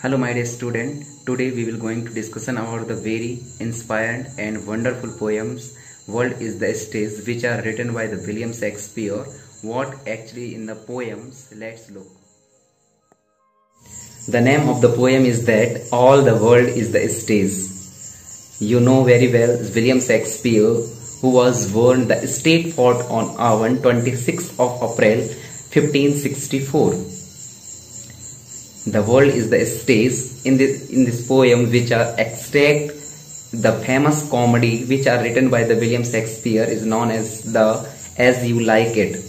Hello my dear student, today we will going to discussion about the very inspired and wonderful poems World is the Stage which are written by the William Shakespeare. What actually in the poems? Let's look. The name of the poem is that all the world is the stage. You know very well William Shakespeare, who was born the Stratford on Avon 26th of April 1564. The world is the stage. In this poem, which are extract the famous comedy which are written by the William Shakespeare, is known as the As You Like It.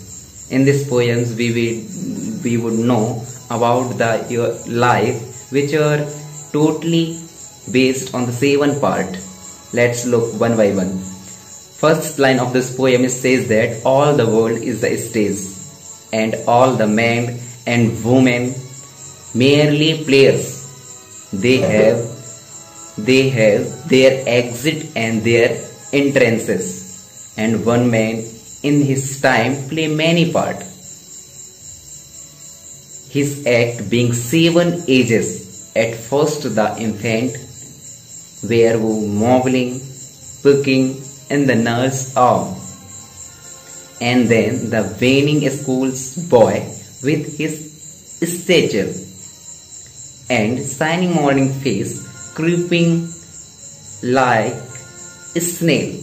In these poems we would know about your life, which are totally based on the 7 part. Let's look one by one. First line of this poem says that all the world is the stage and all the men and women merely players. They have their exit and their entrances, and one man in his time play many part. His act being 7 ages. At first the infant were mobbling, picking in the nurse's arm, and then the waning school's boy with his stature and shining morning face creeping like a snail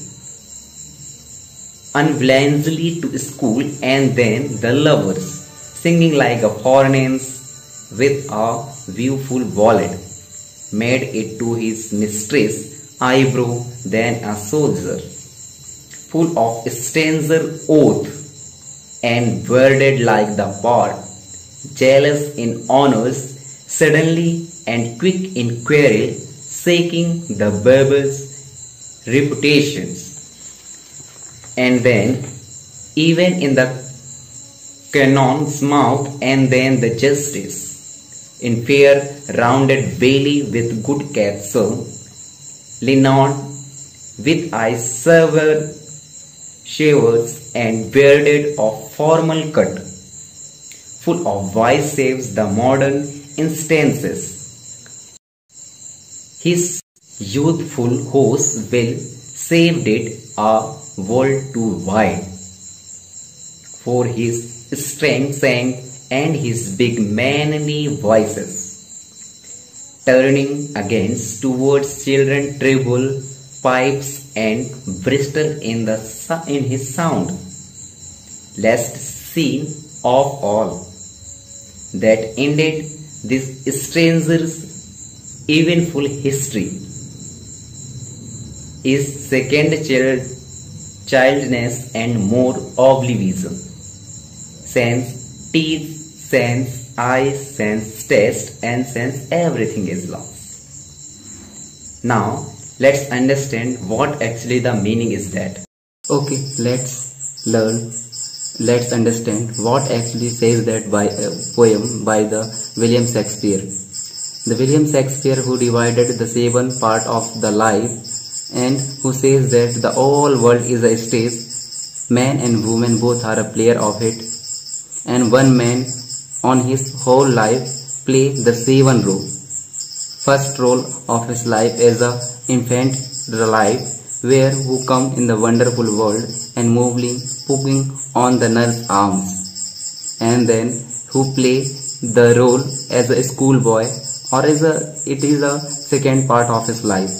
unwillingly to school, and then the lovers singing like a foreigners with a viewful wallet made it to his mistress eyebrow than a soldier full of stranger oath and bearded like the part jealous in honors suddenly and quick in quarrel, shaking the babel's reputations. And then even in the cannon's mouth, and then the justice in fair rounded belly with good capsule, Leonard with eyes severed, shavers and bearded of formal cut, full of wise saves the modern instances. His youthful host will saved it a world too wide for his strength and his big manly voices, turning against towards children treble pipes and bristle in his sound, last scene of all that ended this stranger's eventful history is second childness and more oblivion. Sense, teeth, sense, eyes, sense, taste, and sense, everything is lost. Now, let's understand what actually the meaning is that. Okay, let's understand what actually says that by a poem by the William Shakespeare. The William Shakespeare who divided the 7 part of the life and who says that the whole world is a stage, man and woman both are a player of it, and one man on his whole life play the 7 role. First role of his life as a infant life, where who come in the wonderful world and moving, poking on the nurse's arms, and then who play the role as a schoolboy, or it is a second part of his life,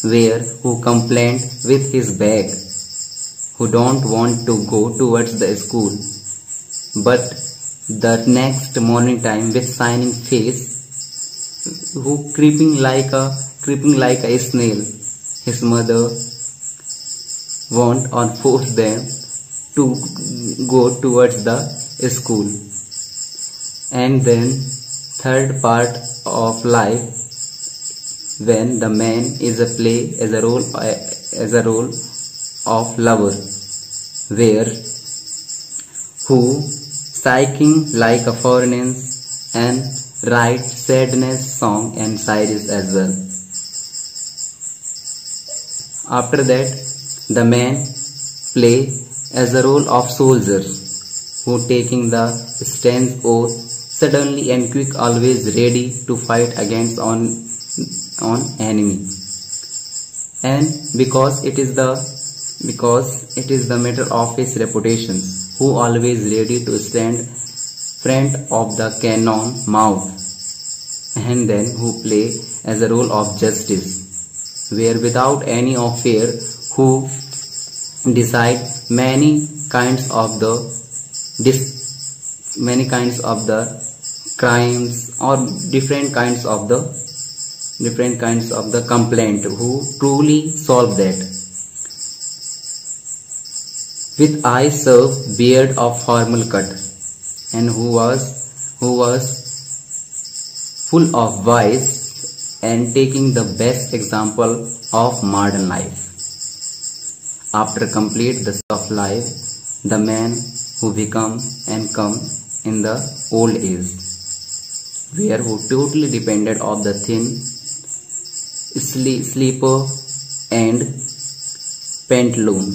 where who complained with his bag, who don't want to go towards the school, but the next morning time with shining face, who creeping like a snail, his mother want or force them to go towards the school. And then third part of life, when the man is a play as a role of lover, where who sighing like a foreigner and write sadness song and sighs as well. After that, the man play as a role of soldiers who taking the stand oath suddenly and quick, always ready to fight against on enemy. And because it is the matter of his reputation, who always ready to stand front of the cannon mouth, and then who play as a role of justice, where without any of fear, who decide many kinds of the crimes or different kinds of the complaint, who truly solve that. With eyes served, beard of formal cut, and who was full of vice and taking the best example of modern life. After complete the of life, the man who become and come in the old age, where who totally depended on the thin sleeper and pantaloon,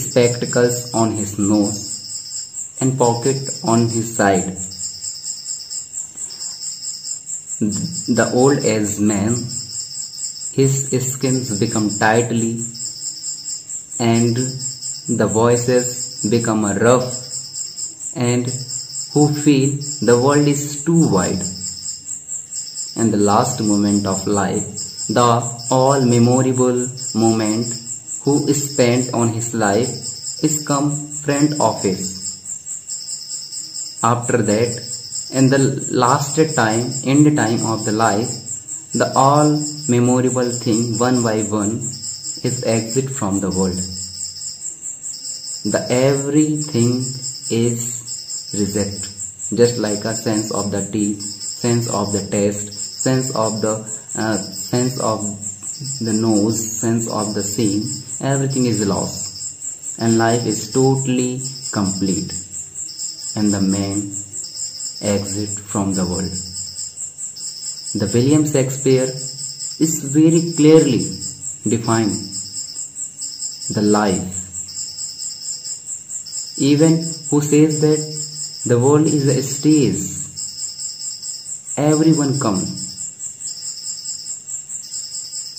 spectacles on his nose and pocket on his side. The old age man, his skins become tightly and the voices become rough, and who feel the world is too wide. And the last moment of life, the all memorable moment who spent on his life, is come front office. After that, in the last time, end time of the life, the all memorable thing one by one is exit from the world. The everything is reject, just like a sense of the teeth, sense of the taste, sense of the nose, sense of the scene. Everything is lost, and life is totally complete, and the man exit from the world. The William Shakespeare is very clearly defined the life, even who says that the world is a stage, everyone come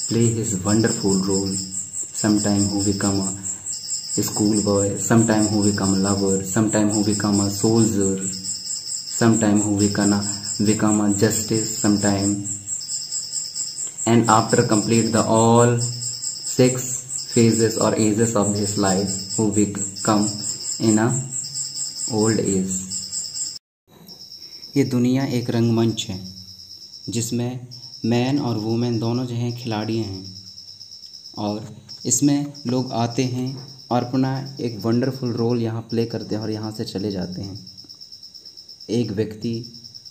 play his wonderful role. Sometime who become a schoolboy, sometime who become a lover, sometime who become a soldier, sometime who become a justice, sometime. And after complete the all 6 phases or ages of his life, who become in a old age. ये दुनिया एक रंगमंच है जिसमें man और women दोनों जो हैं खिलाड़ी हैं, और इसमें लोग आते हैं और अपना एक वंडरफुल रोल यहाँ प्ले करते हैं और यहाँ से चले जाते हैं। एक व्यक्ति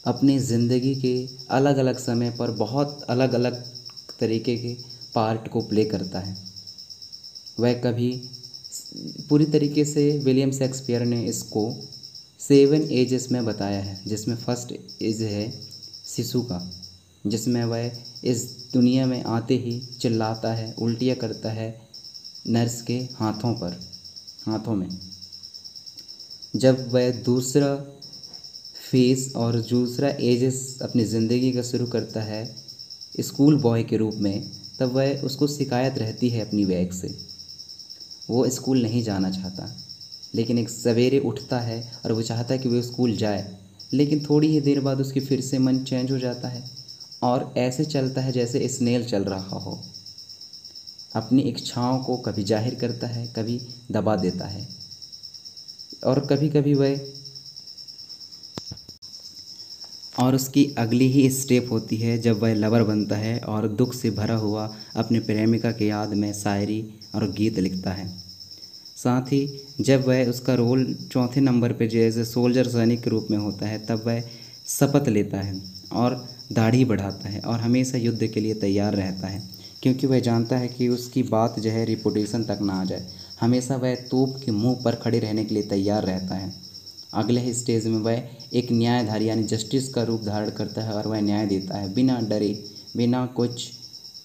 अपनी ज़िंदगी के अलग अलग समय पर बहुत अलग अलग तरीके के पार्ट को प्ले करता है। वह कभी पूरी तरीके से विलियम शेक्सपियर ने इसको 7 एजेस में बताया है, जिसमें फर्स्ट एज है शिशु का, जिसमें वह इस दुनिया में आते ही चिल्लाता है, उल्टियाँ करता है नर्स के हाथों में। जब वह दूसरा फेस और दूसरा एजेस अपनी ज़िंदगी का शुरू करता है स्कूल बॉय के रूप में, तब वह उसको शिकायत रहती है अपनी बैग से। वो स्कूल नहीं जाना चाहता, लेकिन एक सवेरे उठता है और वो चाहता है कि वो स्कूल जाए, लेकिन थोड़ी ही देर बाद उसकी फिर से मन चेंज हो जाता है और ऐसे चलता है जैसे स्नेल चल रहा हो। अपनी इच्छाओं को कभी जाहिर करता है, कभी दबा देता है, और कभी कभी वह और उसकी अगली ही स्टेप होती है जब वह लवर बनता है और दुख से भरा हुआ अपने प्रेमिका की याद में शायरी और गीत लिखता है। साथ ही जब वह उसका रोल 4 नंबर पे जैसे सोल्जर सैनिक के रूप में होता है, तब वह शपथ लेता है और दाढ़ी बढ़ाता है और हमेशा युद्ध के लिए तैयार रहता है, क्योंकि वह जानता है कि उसकी बात जो है रिपुटेशन तक ना आ जाए। हमेशा वह तोप के मुंह पर खड़े रहने के लिए तैयार रहता है। अगले ही स्टेज में वह एक न्यायधारी यानी जस्टिस का रूप धारण करता है और वह न्याय देता है बिना डरे, बिना कुछ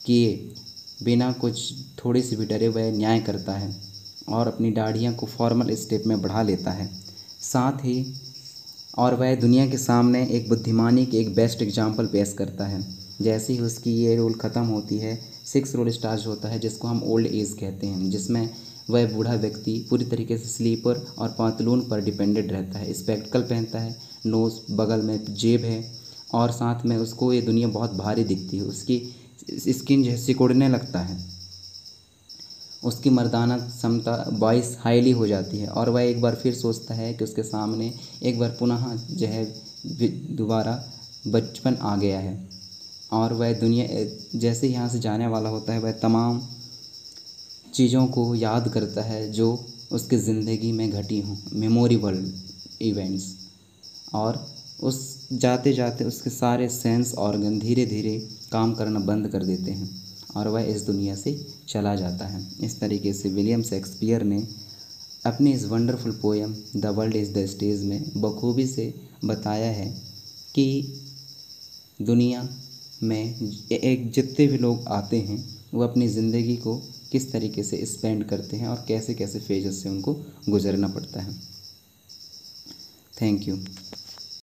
किए, बिना कुछ थोड़ी सी भी डरे वह न्याय करता है और अपनी दाढ़ियाँ को फॉर्मल स्टेप में बढ़ा लेता है। साथ ही और वह दुनिया के सामने एक बुद्धिमानी की एक बेस्ट एग्जाम्पल पेश करता है। जैसे ही उसकी ये रोल ख़त्म होती है, 6 रोल स्टार्ट होता है जिसको हम ओल्ड एज कहते हैं, जिसमें वह बूढ़ा व्यक्ति पूरी तरीके से स्लीपर और पतलून पर डिपेंडेंट रहता है, स्पेक्टिकल पहनता है, नोज़ बगल में जेब है और साथ में उसको ये दुनिया बहुत भारी दिखती है, उसकी स्किन जो है सिकुड़ने लगता है, उसकी मर्दाना क्षमता वॉइस हाईली हो जाती है और वह एक बार फिर सोचता है कि उसके सामने एक बार पुनः जो है दोबारा बचपन आ गया है और वह दुनिया जैसे यहाँ से जाने वाला होता है, वह तमाम चीज़ों को याद करता है जो उसकी ज़िंदगी में घटी हों, मेमोरेबल इवेंट्स, और उस जाते जाते उसके सारे सेंस ऑर्गन धीरे धीरे काम करना बंद कर देते हैं और वह इस दुनिया से चला जाता है। इस तरीके से विलियम शेक्सपियर ने अपनी इस wonderful poem the world is the stage में बखूबी से बताया है कि दुनिया में एक जितने भी लोग आते हैं वो अपनी ज़िंदगी को किस तरीके से स्पेंड करते हैं और कैसे कैसे फेजेस से उनको गुजरना पड़ता है। Thank you.